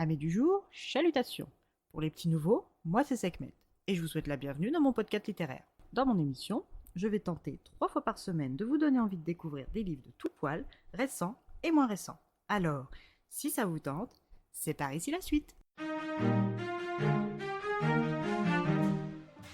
Amis du jour, chalutations. Pour les petits nouveaux, moi c'est Sekhmet, et je vous souhaite la bienvenue dans mon podcast littéraire. Dans mon émission, je vais tenter 3 fois par semaine de vous donner envie de découvrir des livres de tout poil, récents et moins récents. Alors, si ça vous tente, c'est par ici la suite.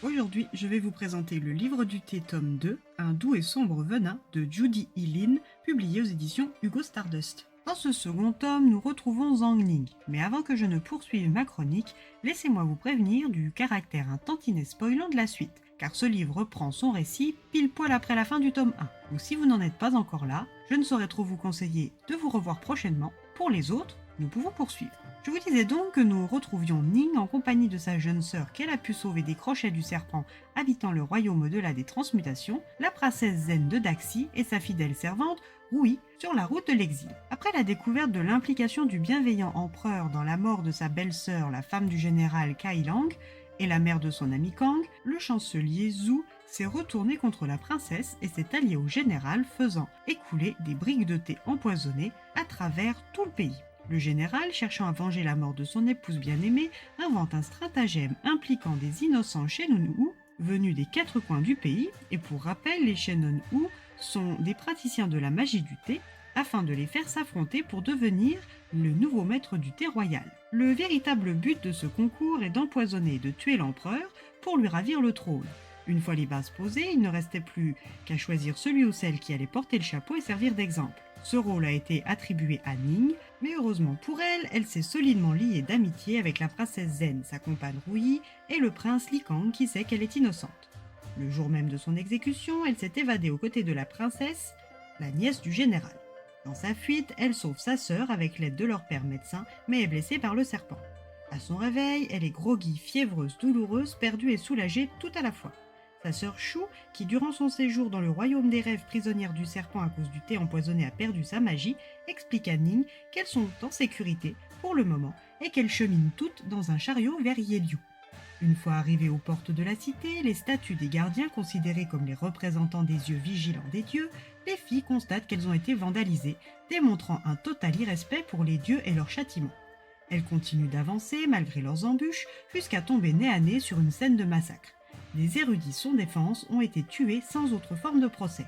Aujourd'hui, je vais vous présenter le livre du thé tome 2, Un doux et sombre venin de Judy E. Lin, publié aux éditions Hugo Stardust. Dans ce second tome, nous retrouvons Zhang Ning, mais avant que je ne poursuive ma chronique, laissez-moi vous prévenir du caractère un tantinet spoilant de la suite, car ce livre reprend son récit pile poil après la fin du tome 1. Donc si vous n'en êtes pas encore là, je ne saurais trop vous conseiller de vous revoir prochainement. Pour les autres, nous pouvons poursuivre. Je vous disais donc que nous retrouvions Ning en compagnie de sa jeune sœur qu'elle a pu sauver des crochets du serpent habitant le royaume au-delà des transmutations, la princesse Zen de Daxi et sa fidèle servante Rui sur la route de l'exil. Après la découverte de l'implication du bienveillant empereur dans la mort de sa belle-sœur, la femme du général Kai Lang, et la mère de son ami Kang, le chancelier Zhu s'est retourné contre la princesse et s'est allié au général, faisant écouler des brigues de thé empoisonnées à travers tout le pays. Le général, cherchant à venger la mort de son épouse bien-aimée, invente un stratagème impliquant des innocents Shenun Wu venus des 4 coins du pays, et pour rappel, les Shenun Wu sont des praticiens de la magie du thé, afin de les faire s'affronter pour devenir le nouveau maître du thé royal. Le véritable but de ce concours est d'empoisonner et de tuer l'empereur pour lui ravir le trône. Une fois les bases posées, il ne restait plus qu'à choisir celui ou celle qui allait porter le chapeau et servir d'exemple. Ce rôle a été attribué à Ning, mais heureusement pour elle, elle s'est solidement liée d'amitié avec la princesse Zen, sa compagne Rui, et le prince Li Kang qui sait qu'elle est innocente. Le jour même de son exécution, elle s'est évadée aux côtés de la princesse, la nièce du général. Dans sa fuite, elle sauve sa sœur avec l'aide de leur père médecin, mais est blessée par le serpent. À son réveil, elle est groggy, fiévreuse, douloureuse, perdue et soulagée tout à la fois. Sa sœur Shu, qui durant son séjour dans le royaume des rêves prisonnière du serpent à cause du thé empoisonné a perdu sa magie, explique à Ning qu'elles sont en sécurité pour le moment et qu'elles cheminent toutes dans un chariot vers Yeliu. Une fois arrivées aux portes de la cité, les statues des gardiens considérés comme les représentants des yeux vigilants des dieux, les filles constatent qu'elles ont été vandalisées, démontrant un total irrespect pour les dieux et leur châtiment. Elles continuent d'avancer malgré leurs embûches jusqu'à tomber nez à nez sur une scène de massacre. Les érudits sans défense ont été tués sans autre forme de procès.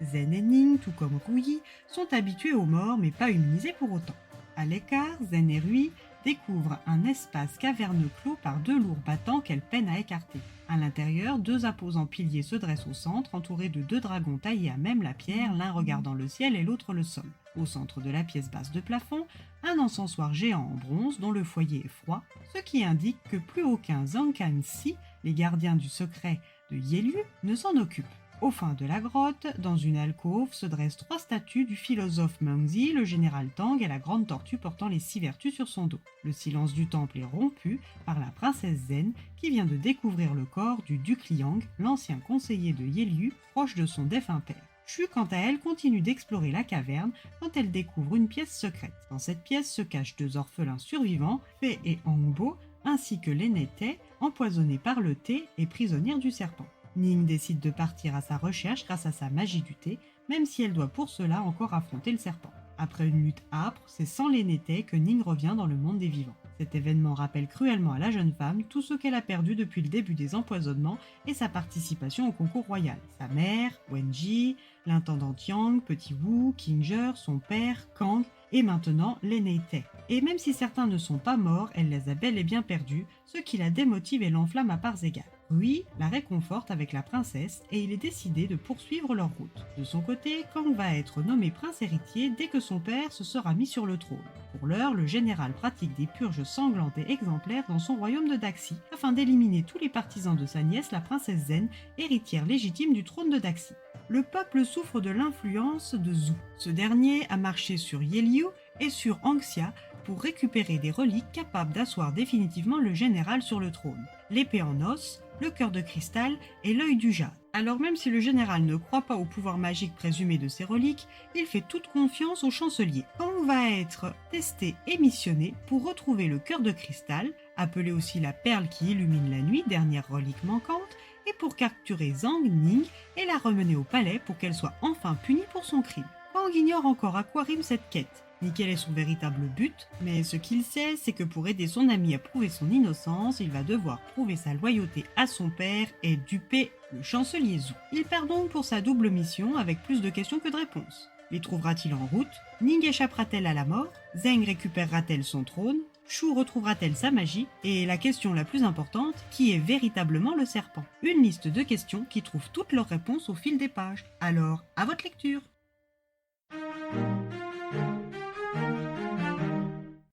Zen et Ning, tout comme Rui, sont habitués aux morts mais pas immunisés pour autant. À l'écart, Zen et Rui découvrent un espace caverneux clos par 2 lourds battants qu'elles peinent à écarter. À l'intérieur, 2 imposants piliers se dressent au centre, entourés de 2 dragons taillés à même la pierre, l'un regardant le ciel et l'autre le sol. Au centre de la pièce basse de plafond, un encensoir géant en bronze dont le foyer est froid, ce qui indique que plus aucun Zankan Si, les gardiens du secret de Yeliu, ne s'en occupe. Au fin de la grotte, dans une alcôve, se dressent 3 statues du philosophe Mengzi, le général Tang et la grande tortue portant les 6 vertus sur son dos. Le silence du temple est rompu par la princesse Zen qui vient de découvrir le corps du duc Liang, l'ancien conseiller de Yeliu, proche de son défunt père. Shu, quant à elle, continue d'explorer la caverne quand elle découvre une pièce secrète. Dans cette pièce se cachent 2 orphelins survivants, Fei et Hangbo, ainsi que l'aînée Tae, empoisonnée par le thé et prisonnière du serpent. Ning décide de partir à sa recherche grâce à sa magie du thé, même si elle doit pour cela encore affronter le serpent. Après une lutte âpre, c'est sans l'aînée Tae que Ning revient dans le monde des vivants. Cet événement rappelle cruellement à la jeune femme tout ce qu'elle a perdu depuis le début des empoisonnements et sa participation au concours royal. Sa mère, Wenji, l'intendant Yang, Petit Wu, Kinger, son père, Kang, et maintenant l'aînée Tae. Et même si certains ne sont pas morts, elle les a bel et bien perdus, ce qui la démotive et l'enflamme à parts égales. Rui la réconforte avec la princesse et il est décidé de poursuivre leur route. De son côté, Kang va être nommé prince héritier dès que son père se sera mis sur le trône. Pour l'heure, le général pratique des purges sanglantes et exemplaires dans son royaume de Daxi afin d'éliminer tous les partisans de sa nièce, la princesse Zen, héritière légitime du trône de Daxi. Le peuple souffre de l'influence de Zhu. Ce dernier a marché sur Yeliu et sur Anxia pour récupérer des reliques capables d'asseoir définitivement le général sur le trône. L'épée en os, le cœur de cristal et l'œil du jade. Alors même si le général ne croit pas au pouvoir magique présumé de ces reliques, il fait toute confiance au chancelier. Kang va être testé et missionné pour retrouver le cœur de cristal, appelé aussi la perle qui illumine la nuit, dernière relique manquante, et pour capturer Zhang Ning et la remener au palais pour qu'elle soit enfin punie pour son crime. Kang ignore encore à quoi rime cette quête, ni quel est son véritable but, mais ce qu'il sait, c'est que pour aider son ami à prouver son innocence, il va devoir prouver sa loyauté à son père et duper le chancelier Zhou. Il perd donc pour sa double mission avec plus de questions que de réponses. Les trouvera-t-il en route? Ning échappera-t-elle à la mort? Zheng récupérera-t-elle son trône? Shu retrouvera-t-elle sa magie? Et la question la plus importante, qui est véritablement le serpent? Une liste de questions qui trouvent toutes leurs réponses au fil des pages. Alors, à votre lecture!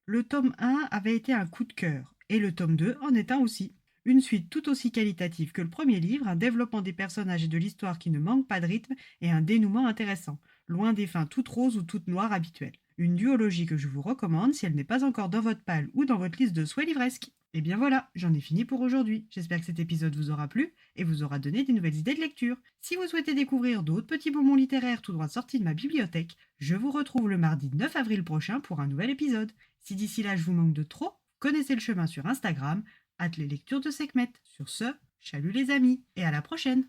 Le tome 1 avait été un coup de cœur, et le tome 2 en est un aussi. Une suite tout aussi qualitative que le premier livre, un développement des personnages et de l'histoire qui ne manque pas de rythme, et un dénouement intéressant, loin des fins toutes roses ou toutes noires habituelles. Une duologie que je vous recommande si elle n'est pas encore dans votre palle ou dans votre liste de souhaits livresques. Et bien voilà, j'en ai fini pour aujourd'hui. J'espère que cet épisode vous aura plu et vous aura donné des nouvelles idées de lecture. Si vous souhaitez découvrir d'autres petits bonbons littéraires tout droit sortis de ma bibliothèque, je vous retrouve le mardi 9 avril prochain pour un nouvel épisode. Si d'ici là je vous manque de trop, connaissez le chemin sur Instagram, @leslectures de Sekhmet. Sur ce, chalut les amis, et à la prochaine!